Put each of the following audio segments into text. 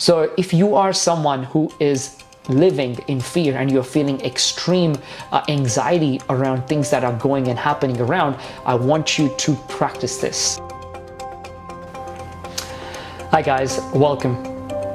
So if you are someone who is living in fear and you're feeling extreme anxiety around things that are going and happening around, I want you to practice this. Hi guys, welcome.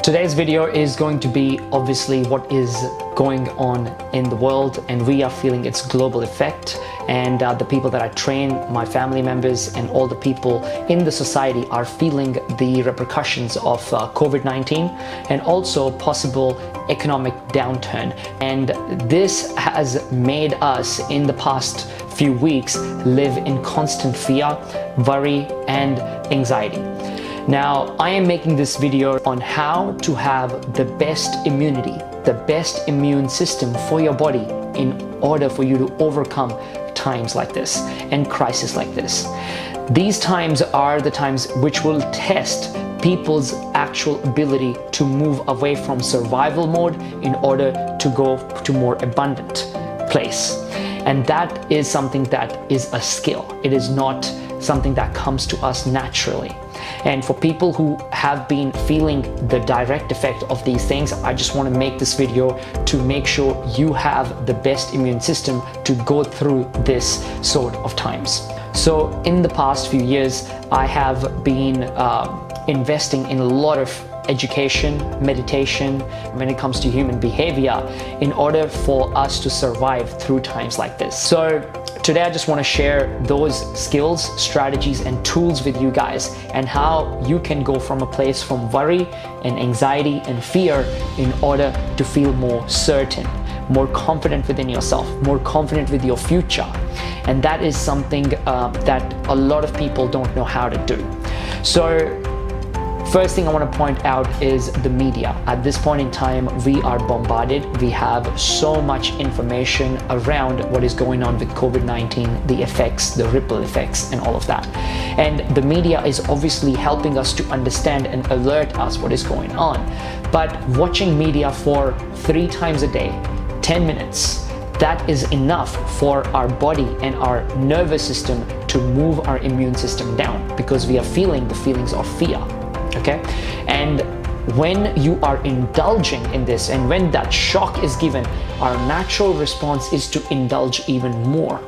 Today's video is going to be obviously what is going on in the world, and we are feeling its global effect, and the people that I train, my family members and all the people in the society are feeling the repercussions of COVID-19 and also possible economic downturn. And this has made us in the past few weeks live in constant fear, worry and anxiety. Now, I am making this video on how to have the best immunity, the best immune system for your body in order for you to overcome times like this and crises like this. These times are the times which will test people's actual ability to move away from survival mode in order to go to more abundant place. And that is something that is a skill. It is not something that comes to us naturally. And for people who have been feeling the direct effect of these things, I just want to make this video to make sure you have the best immune system to go through this sort of times. So in the past few years, I have been investing in a lot of education, meditation, when it comes to human behavior in order for us to survive through times like this. So today I just want to share those skills, strategies and tools with you guys, and how you can go from a place from worry and anxiety and fear in order to feel more certain, more confident within yourself, more confident with your future. And that is something that a lot of people don't know how to do. So first thing I want to point out is the media. At this point in time, we are bombarded. We have so much information around what is going on with COVID-19, the effects, the ripple effects, and all of that. And the media is obviously helping us to understand and alert us what is going on. But watching media for 3 times a day, 10 minutes, that is enough for our body and our nervous system to move our immune system down, because we are feeling the feelings of fear. Okay, and when you are indulging in this and when that shock is given, our natural response is to indulge even more.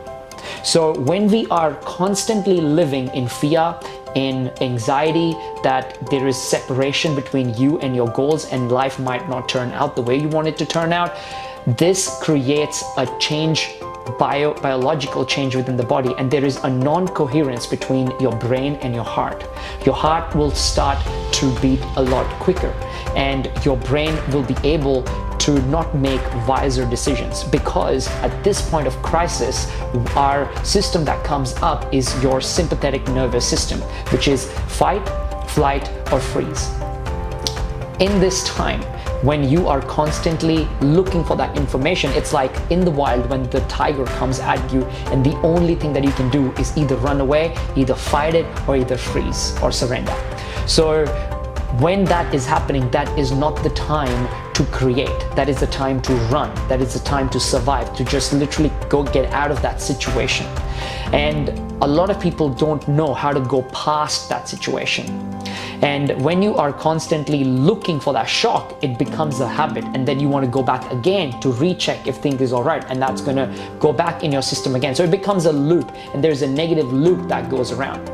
So when we are constantly living in fear, in anxiety that there is separation between you and your goals and life might not turn out the way you want it to turn out, this creates a change, biological change within the body, and there is a non-coherence between your brain and your heart. Your heart will start to beat a lot quicker, and your brain will be able to not make wiser decisions, because at this point of crisis, our system that comes up is your sympathetic nervous system, which is fight, flight, or freeze. In this time, when you are constantly looking for that information, it's like in the wild when the tiger comes at you and the only thing that you can do is either run away, either fight it, or either freeze or surrender. So when that is happening, that is not the time to create. That is the time to run. That is the time to survive, to just literally go get out of that situation. And a lot of people don't know how to go past that situation. And when you are constantly looking for that shock, it becomes a habit, and then you want to go back again to recheck if things is all right, and that's going to go back in your system again. So it becomes a loop, and there's a negative loop that goes around.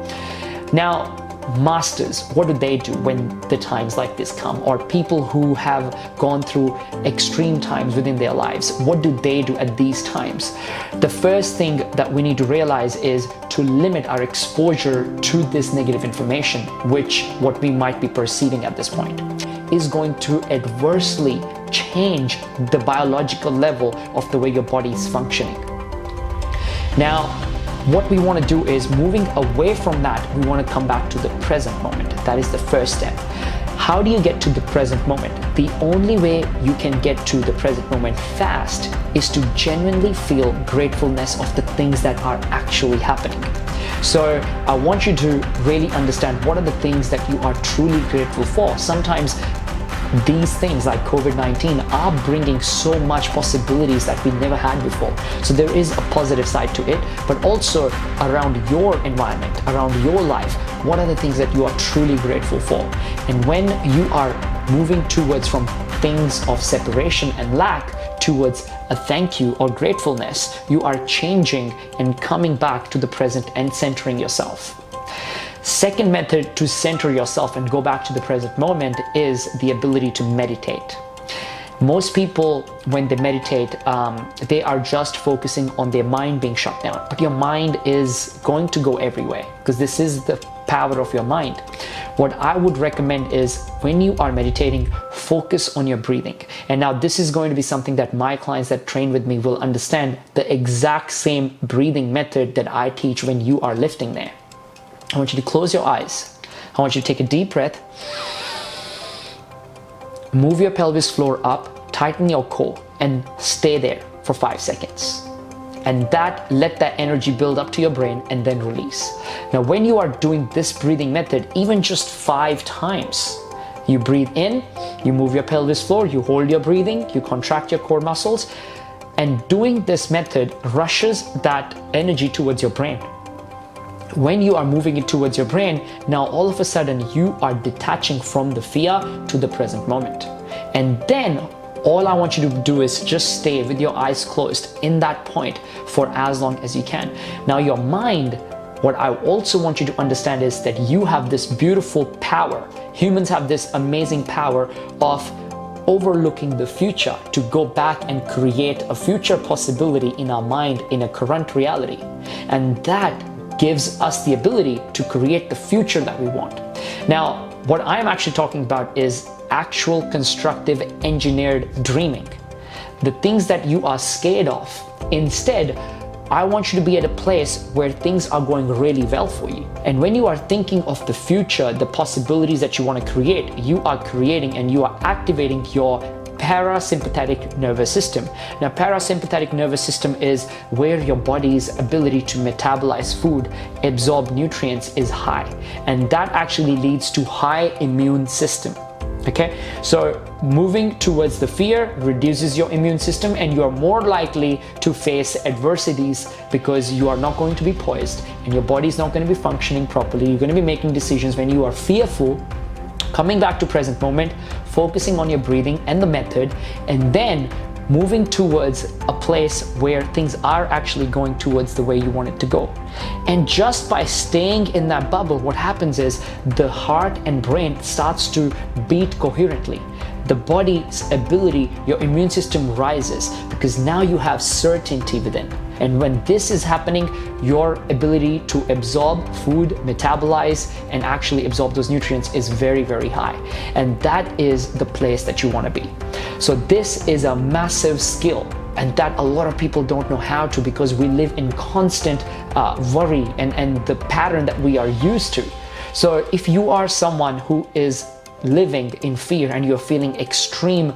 Now, masters, what do they do when the times like this come, or people who have gone through extreme times within their lives? What do they do at these times? The first thing that we need to realize is to limit our exposure to this negative information, which what we might be perceiving at this point is going to adversely change the biological level of the way your body is functioning. Now, what we want to do is, moving away from that, we want to come back to the present moment. That is the first step. How do you get to the present moment? The only way you can get to the present moment fast is to genuinely feel gratefulness of the things that are actually happening. So I want you to really understand what are the things that you are truly grateful for. Sometimes these things like COVID-19 are bringing so much possibilities that we never had before. So there is a positive side to it, but also around your environment, around your life, what are the things that you are truly grateful for? And when you are moving towards from things of separation and lack towards a thank you or gratefulness. You are changing and coming back to the present and centering yourself. Second method to center yourself and go back to the present moment is the ability to meditate. Most people, when they meditate, they are just focusing on their mind being shut down. But your mind is going to go everywhere because this is the power of your mind. What I would recommend is when you are meditating, focus on your breathing. And now this is going to be something that my clients that train with me will understand, the exact same breathing method that I teach when you are lifting there. I want you to close your eyes. I want you to take a deep breath. Move your pelvis floor up, tighten your core, and stay there for 5 seconds. And let that energy build up to your brain and then release. Now, when you are doing this breathing method, even just 5 times, you breathe in, you move your pelvis floor, you hold your breathing, you contract your core muscles, and doing this method rushes that energy towards your brain. When you are moving it towards your brain, now all of a sudden you are detaching from the fear to the present moment. And then all I want you to do is just stay with your eyes closed in that point for as long as you can. Now your mind, what I also want you to understand is that you have this beautiful power. Humans have this amazing power of overlooking the future to go back and create a future possibility in our mind in a current reality. And that gives us the ability to create the future that we want. Now, what I'm actually talking about is actual constructive engineered dreaming. The things that you are scared of. Instead, I want you to be at a place where things are going really well for you. And when you are thinking of the future, the possibilities that you want to create, you are creating and you are activating your parasympathetic nervous system. Now, parasympathetic nervous system is where your body's ability to metabolize food, absorb nutrients is high. And that actually leads to high immune system. Okay, so moving towards the fear reduces your immune system and you are more likely to face adversities because you are not going to be poised and your body is not going to be functioning properly. You're going to be making decisions when you are fearful. Coming back to present moment, focusing on your breathing and the method, and then moving towards a place where things are actually going towards the way you want it to go. And just by staying in that bubble, what happens is the heart and brain starts to beat coherently. The body's ability, your immune system rises because now you have certainty within. And when this is happening, your ability to absorb food, metabolize, and actually absorb those nutrients is very, very high. And that is the place that you want to be. So this is a massive skill, and that a lot of people don't know how to because we live in constant worry and the pattern that we are used to. So if you are someone who is living in fear and you're feeling extreme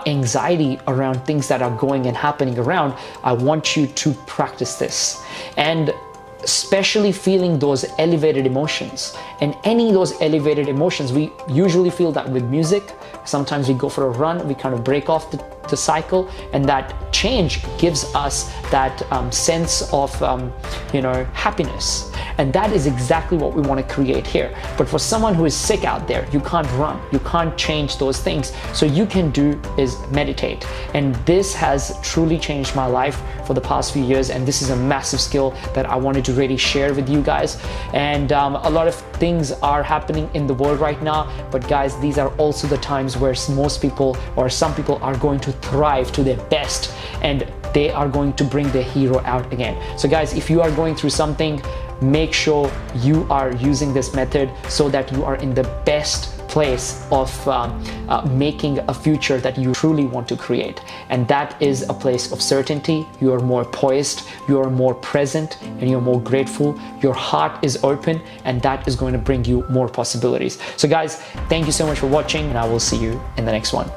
anxiety around things that are going and happening around, I want you to practice this. And especially feeling those elevated emotions. And any of those elevated emotions, we usually feel that with music. Sometimes we go for a run, we kind of break off the cycle, and that change gives us that sense of happiness. And that is exactly what we want to create here. But for someone who is sick out there, you can't run, you can't change those things. So you can do is meditate. And this has truly changed my life for the past few years. And this is a massive skill that I wanted to really share with you guys. And a lot of things are happening in the world right now. But guys, these are also the times where most people or some people are going to thrive to their best. And they are going to bring their hero out again. So guys, if you are going through something, make sure you are using this method so that you are in the best place of making a future that you truly want to create. And that is a place of certainty. You are more poised, you are more present, and you're more grateful. Your heart is open, and that is going to bring you more possibilities. So guys, thank you so much for watching, and I will see you in the next one.